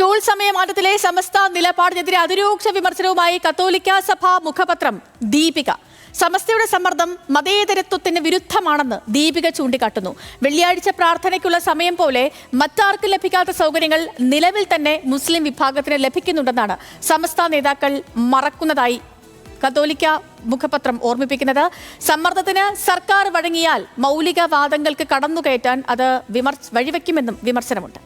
School സമയമാറ്റത്തിലെ സമസ്ത നിലപാടിനെതിരെ അതിരൂക്ഷ വിമർശനവുമായി കത്തോലിക്ക സഭ മുഖപത്രം ദീപിക. സമസ്തയുടെ സമ്മർദ്ദം മതേതരത്വത്തിന് വിരുദ്ധമാണെന്ന് ദീപിക ചൂണ്ടിക്കാട്ടുന്നു. വെള്ളിയാഴ്ച പ്രാർത്ഥനയ്ക്കുള്ള സമയം പോലെ മറ്റാർക്കും ലഭിക്കാത്ത സൗകര്യങ്ങൾ നിലവിൽ തന്നെ മുസ്ലിം വിഭാഗത്തിന് ലഭിക്കുന്നുണ്ടെന്നാണ് സമസ്ത നേതാക്കൾ മറക്കുന്നതായി കത്തോലിക്ക മുഖപത്രം ഓർമ്മിപ്പിക്കുന്നത്. സമ്മർദ്ദത്തിന് സർക്കാർ വഴങ്ങിയാൽ മൗലികവാദങ്ങൾക്ക് കടന്നുകയറ്റാൻ അത് വഴിവെക്കുമെന്നും വിമർശനമുണ്ട്.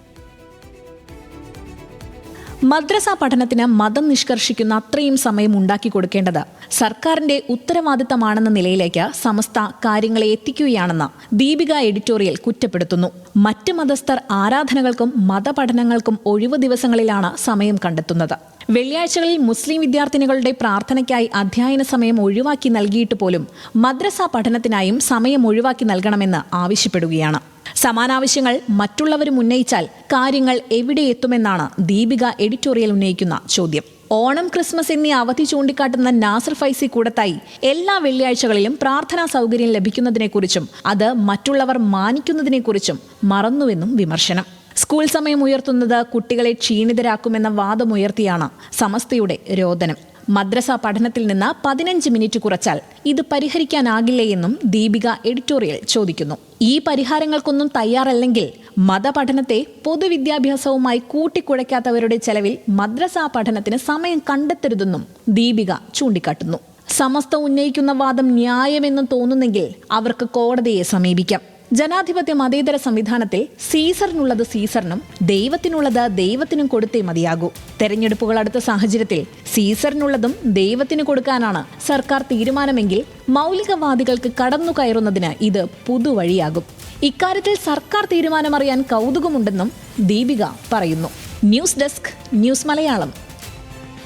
മദ്രസ പഠനത്തിന് മതം നിഷ്കർഷിക്കുന്ന അത്രയും സമയം ഉണ്ടാക്കി കൊടുക്കേണ്ടത് സർക്കാരിന്റെ ഉത്തരവാദിത്തമാണെന്ന നിലയിലേക്ക് സമസ്ത കാര്യങ്ങളെ എത്തിക്കുകയാണെന്ന് ദീപിക എഡിറ്റോറിയൽ കുറ്റപ്പെടുത്തുന്നു. മറ്റ് മതസ്ഥർ ആരാധനകൾക്കും മതപഠനങ്ങൾക്കും ഒഴിവു ദിവസങ്ങളിലാണ് സമയം കണ്ടെത്തുന്നത്. വെള്ളിയാഴ്ചകളിൽ മുസ്ലിം വിദ്യാർത്ഥിനികളുടെ പ്രാർത്ഥനയ്ക്കായി അധ്യയന സമയം ഒഴിവാക്കി നൽകിയിട്ട് പോലും മദ്രസ പഠനത്തിനായും സമയം ഒഴിവാക്കി നൽകണമെന്ന് ആവശ്യപ്പെടുകയാണ്. സമാനാവശ്യങ്ങൾ മറ്റുള്ളവരും ഉന്നയിച്ചാൽ കാര്യങ്ങൾ എവിടെ എത്തുമെന്നാണ് ദീപിക എഡിറ്റോറിയൽ ഉന്നയിക്കുന്ന ചോദ്യം. ഓണം, ക്രിസ്മസ് എന്നീ അവധി ചൂണ്ടിക്കാട്ടുന്ന നാസർ ഫൈസി കൂടത്തായി എല്ലാ വെള്ളിയാഴ്ചകളിലും പ്രാർത്ഥനാ സൗകര്യം ലഭിക്കുന്നതിനെക്കുറിച്ചും അത് മറ്റുള്ളവർ മാനിക്കുന്നതിനെക്കുറിച്ചും മറന്നുവെന്നും വിമർശനം. സ്കൂൾ സമയം ഉയർത്തുന്നത് കുട്ടികളെ ക്ഷീണിതരാക്കുമെന്ന വാദമുയർത്തിയാണ് സമസ്തയുടെ രോദനം. മദ്രസ പഠനത്തിൽ നിന്ന് 15 മിനിറ്റ് കുറച്ചാൽ ഇത് പരിഹരിക്കാനാകില്ലേ എന്നും ദീപിക എഡിറ്റോറിയൽ ചോദിക്കുന്നു. ഈ പരിഹാരങ്ങൾക്കൊന്നും തയ്യാറല്ലെങ്കിൽ മതപഠനത്തെ പൊതുവിദ്യാഭ്യാസവുമായി കൂട്ടിക്കുഴയ്ക്കാത്തവരുടെ ചെലവിൽ മദ്രസ പഠനത്തിന് സമയം കണ്ടെത്തരുതെന്നും ദീപിക ചൂണ്ടിക്കാട്ടുന്നു. സമസ്ത ഉന്നയിക്കുന്ന വാദം ന്യായമെന്ന് തോന്നുന്നെങ്കിൽ അവർക്ക് കോടതിയെ സമീപിക്കാം. ജനാധിപത്യ മതേതര സംവിധാനത്തിൽ സീസറിനുള്ളത് സീസറിനും ദൈവത്തിനുള്ളത് ദൈവത്തിനും കൊടുത്തേ മതിയാകൂ. തെരഞ്ഞെടുപ്പുകൾ അടുത്ത സാഹചര്യത്തിൽ സീസറിനുള്ളതും ദൈവത്തിന് കൊടുക്കാനാണ് സർക്കാർ തീരുമാനമെങ്കിൽ മൗലികവാദികൾക്ക് കടന്നു കയറുന്നതിന് ഇത് പുതുവഴിയാകും. ഇക്കാര്യത്തിൽ സർക്കാർ തീരുമാനമറിയാൻ കൗതുകമുണ്ടെന്നും ദീപിക പറയുന്നു. News desk, news Malayalam.